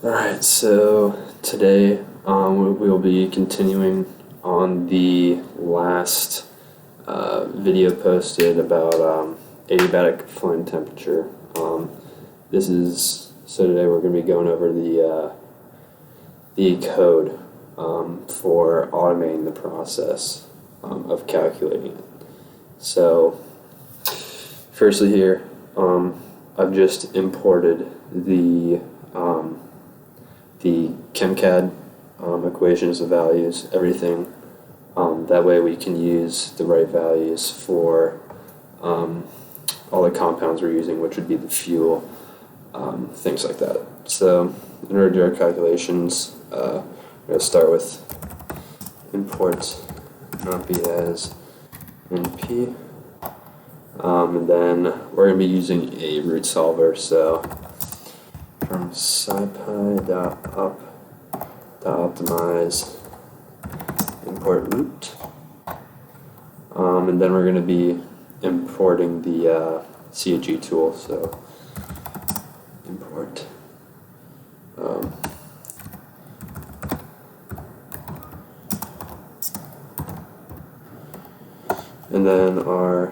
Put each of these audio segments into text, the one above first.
Alright, so today we will be continuing on the last video posted about adiabatic flame temperature. So today we're going to be going over the code for automating the process of calculating it. So firstly here, I've just imported the ChemCAD equations, the values, everything. That way we can use the right values for all the compounds we're using, which would be the fuel, things like that. So in order to do our calculations, we're going to start with import not as np, and then we're going to be using a root solver. So from scipy.up.optimize import root, and then we're going to be importing the CAG tool. So import and then our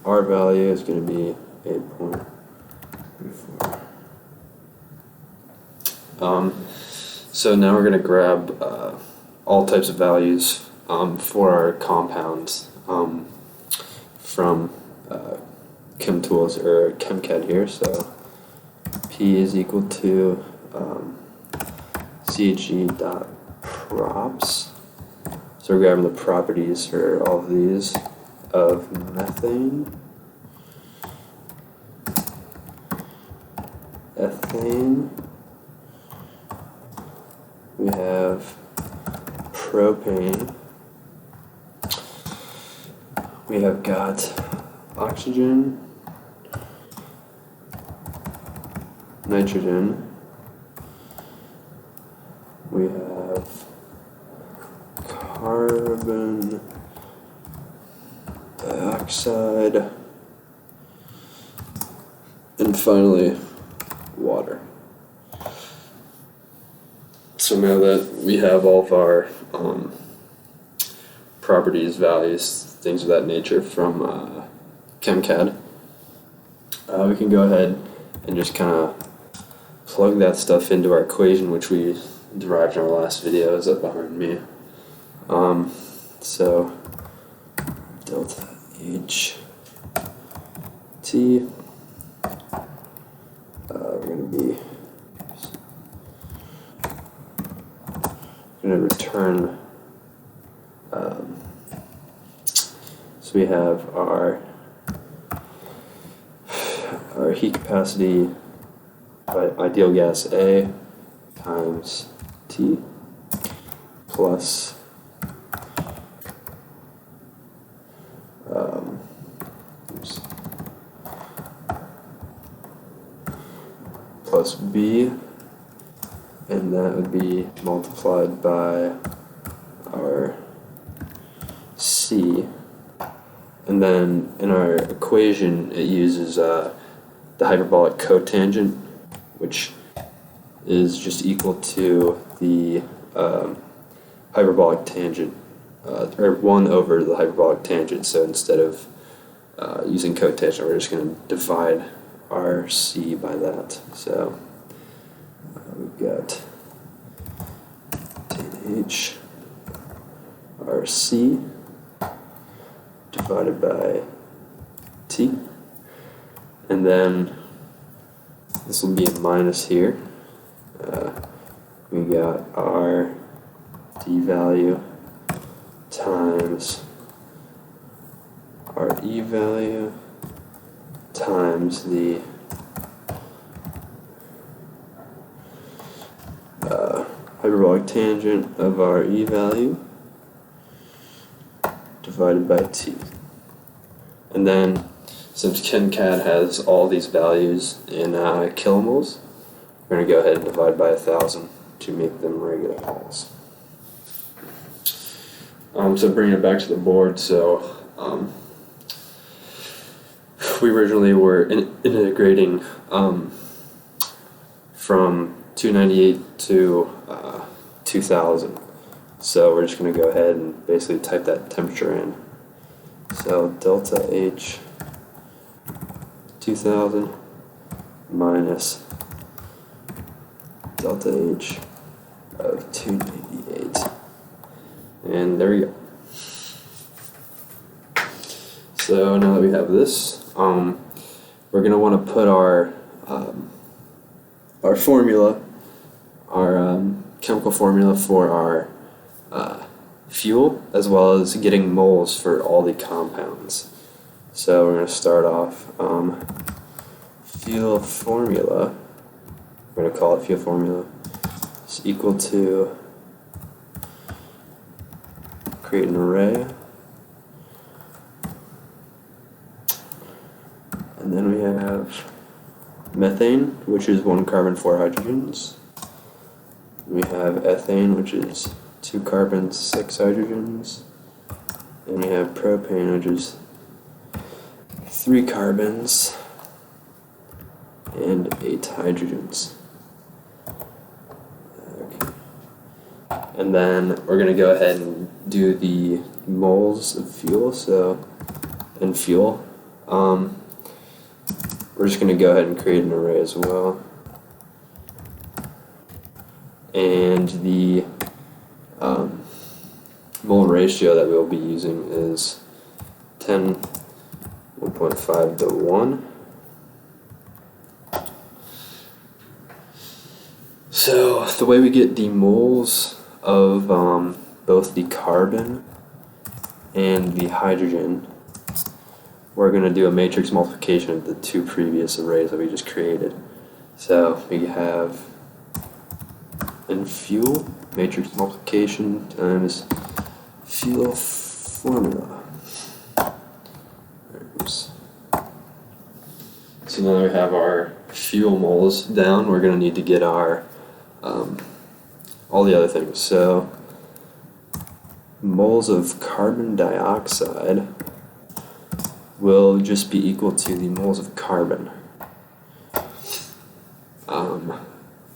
R value is going to be 8.34. So now we're going to grab all types of values for our compounds from ChemTools or ChemCAD here. So P is equal to CHG.props. So we're grabbing the properties for all of these of methane, ethane, we have propane, we have got oxygen, nitrogen, we have carbon dioxide, and finally water. So now that we have all of our properties, values, things of that nature from ChemCAD, we can go ahead and just kind of plug that stuff into our equation, which we derived in our last video. Is up behind me. So delta H T, we're going to return, so we have our heat capacity by ideal gas A times T plus plus B, and that would be multiplied by our C, and then in our equation it uses the hyperbolic cotangent, which is just equal to the hyperbolic tangent, or 1 over the hyperbolic tangent. So instead of using cotangent, we're just going to divide our C by that. So we've got H R C divided by T, and then this will be a minus here. We got our D value times our E value times the hyperbolic tangent of our E value divided by T. And then, since ChemCAD has all these values in kilomoles, we're going to go ahead and divide by 1,000 to make them regular moles. So bringing it back to the board, so we originally were integrating from 298 to 2000. So we're just going to go ahead and basically type that temperature in. So delta H 2000 minus delta H of 298. And there we go. So now that we have this, we're going to want to put our formula, our chemical formula for our fuel, as well as getting moles for all the compounds. So we're going to start off fuel formula. We're going to call it fuel formula. Is equal to create an array, and then we have methane, which is 1 carbon 4 hydrogens. We have ethane, which is 2 carbons 6 hydrogens, and we have propane, which is 3 carbons and 8 hydrogens. Okay. And then we're going to go ahead and do the moles of fuel. So in fuel, we're just going to go ahead and create an array as well. And the mole ratio that we'll be using is 1.5 to 1. So the way we get the moles of both the carbon and the hydrogen, we're going to do a matrix multiplication of the 2 previous arrays that we just created. So we have in fuel, matrix multiplication times fuel formula. Oops. So now that we have our fuel moles down, we're going to need to get our all the other things. So moles of carbon dioxide will just be equal to the moles of carbon.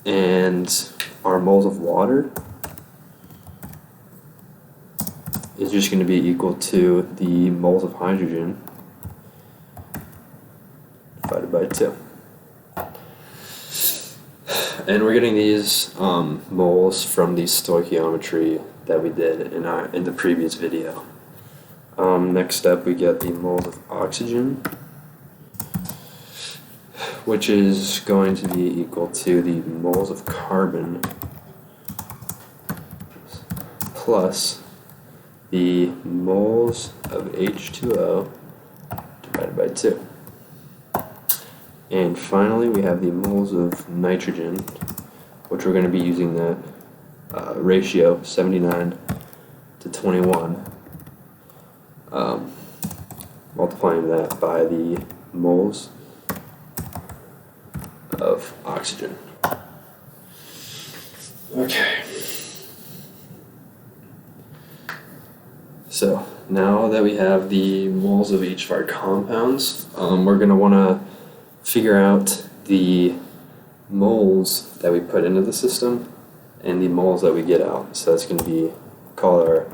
And our moles of water is just going to be equal to the moles of hydrogen divided by 2. And we're getting these moles from the stoichiometry that we did in the previous video. Next up, we get the moles of oxygen, which is going to be equal to the moles of carbon plus the moles of H2O divided by 2. And finally, we have the moles of nitrogen, which we're going to be using that ratio 79 to 21, multiplying that by the moles of oxygen. Okay. So now that we have the moles of each of our compounds, we're going to want to figure out the moles that we put into the system and the moles that we get out. So that's going to be called our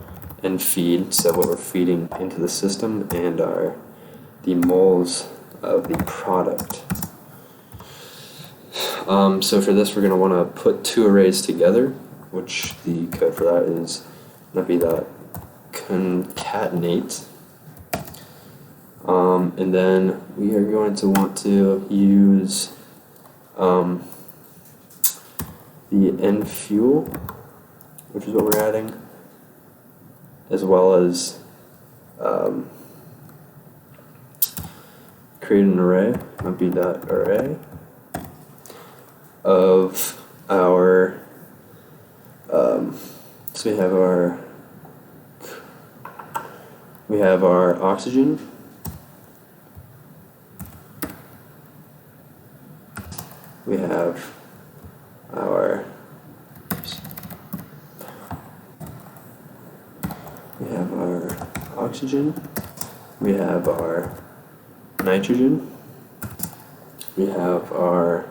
end feed, so what we're feeding into the system, and the moles of the product. So for this, we're going to want to put 2 arrays together, which the code for that is going to be that concatenate. And then we are going to want to use the end fuel, which is what we're adding, as well as create an array, might be that array of our, so we have our oxygen, we have our oxygen, we have our nitrogen, we have our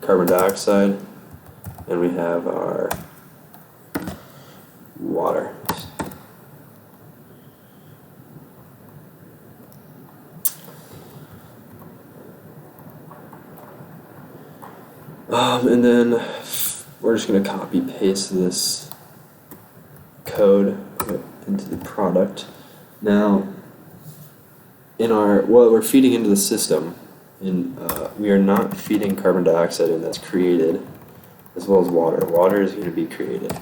carbon dioxide, and we have our water. And then we're just going to copy paste this code into the product. Now, what we're feeding into the system, we are not feeding carbon dioxide in that's created, as well as water. Water is going to be created.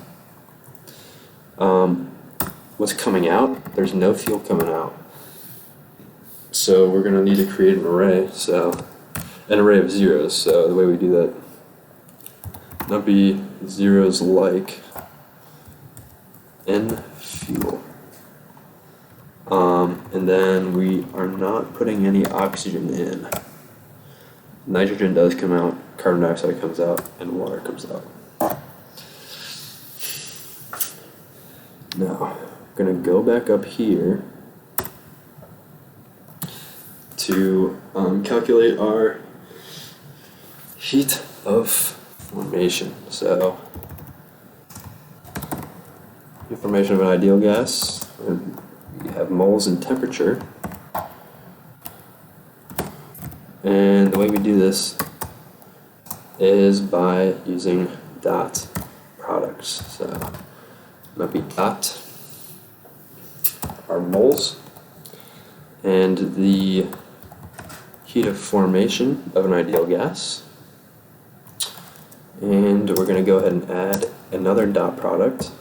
What's coming out? There's no fuel coming out. So we're going to need to create an array. So an array of zeros. So the way we do that, that'll be zeros like n fuel. And then we are not putting any oxygen in. Nitrogen does come out, carbon dioxide comes out, and water comes out. Now, we're going to go back up here to calculate our heat of formation. So, heat formation of an ideal gas, we have moles and temperature. And the way we do this is by using dot products. So it might be dot our moles and the heat of formation of an ideal gas. And we're going to go ahead and add another dot product.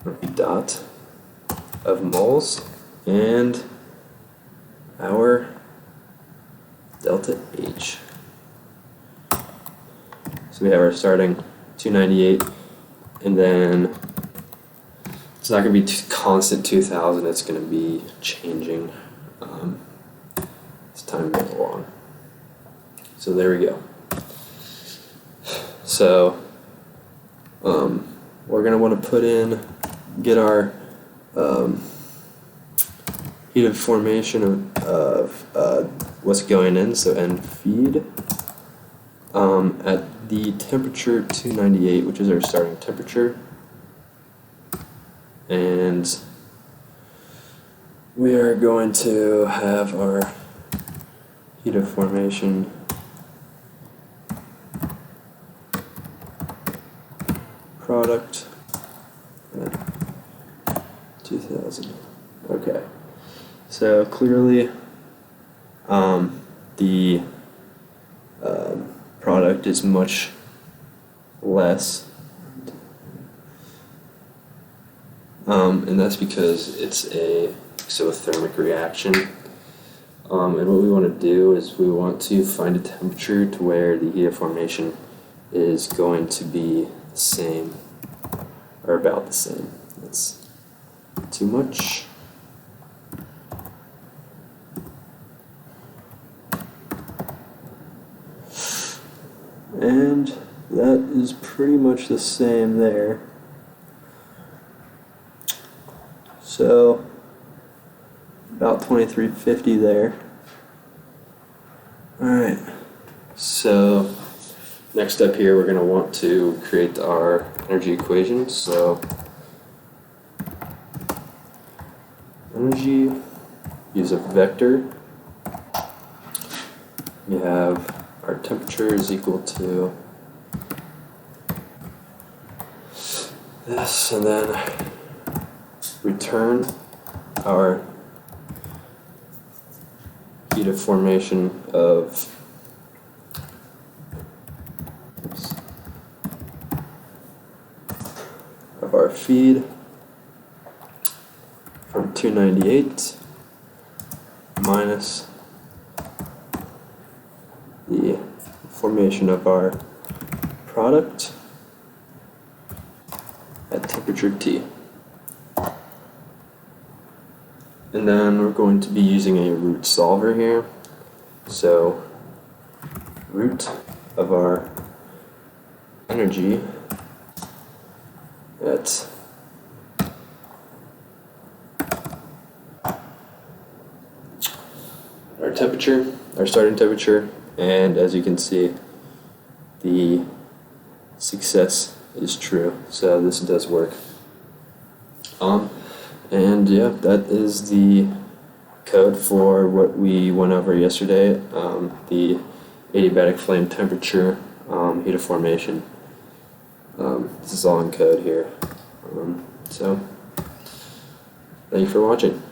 It would be dot of moles and our delta H. So we have our starting 298, and then it's not going to be constant 2000, it's going to be changing as time goes along. So there we go. So we're going to want to get our heat of formation of what's going in, so N feed at the temperature 298, which is our starting temperature, and we are going to have our heat of formation product at 2000. Okay, so clearly the product is much less, and that's because it's a exothermic reaction. And what we want to do is we want to find a temperature to where the heat of formation is going to be the same, or about the same. That's too much. And that is pretty much the same there. So about 2350 there. Alright, so next up here we're going to want to create our energy equation. So energy, use a vector. We have our temperature is equal to this, and then return our heat of formation of our feed from 298 minus the formation of our product at temperature T. And then we're going to be using a root solver here. So root of our energy at our temperature, our starting temperature, and as you can see, the success is true. So this does work. And yeah, that is the code for what we went over yesterday, the adiabatic flame temperature, heat of formation. This is all in code here. So thank you for watching.